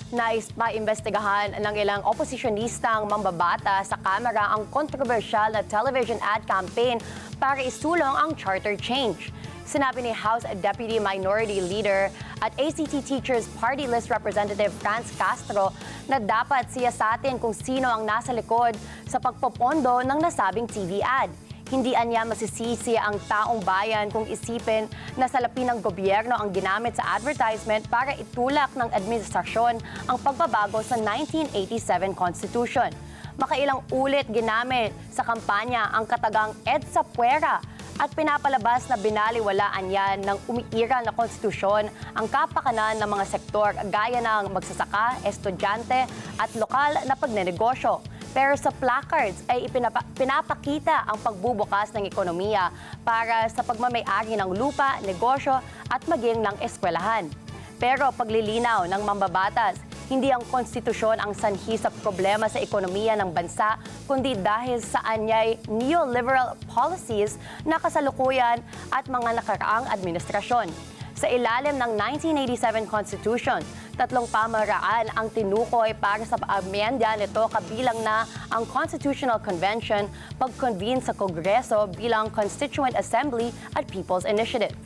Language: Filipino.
Nais maimbestigahan ng ilang opozisyonistang mambabata sa Kamara ang kontrobersyal na television ad campaign para isulong ang charter change. Sinabi ni House Deputy Minority Leader at ACT Teachers Party List Representative Franz Castro na dapat siyasatin kung sino ang nasa likod sa pagpopondo ng nasabing TV ad. Hindi anya masisisi ang taong bayan kung isipin na salapi ng gobyerno ang ginamit sa advertisement para itulak ng administrasyon ang pagbabago sa 1987 Constitution. Makailang ulit ginamit sa kampanya ang katagang EDSA Puwera at pinapalabas na binaliwalaan yan ng umiiral na konstitusyon ang kapakanan ng mga sektor gaya ng magsasaka, estudyante at lokal na pagnenegosyo. Pero sa placards ay pinapakita ang pagbubukas ng ekonomiya para sa pagmamay-ari ng lupa, negosyo at maging ng eskwelahan. Pero paglilinaw ng mambabatas, hindi ang konstitusyon ang sanhi sa problema sa ekonomiya ng bansa, kundi dahil sa anyay neoliberal policies na kasalukuyan at mga nakaraang administrasyon. Sa ilalim ng 1987 Constitution, 3 pamaraan ang tinukoy para sa amendya nito kabilang na ang Constitutional Convention, pag-convene sa Kongreso bilang Constituent Assembly at People's Initiative.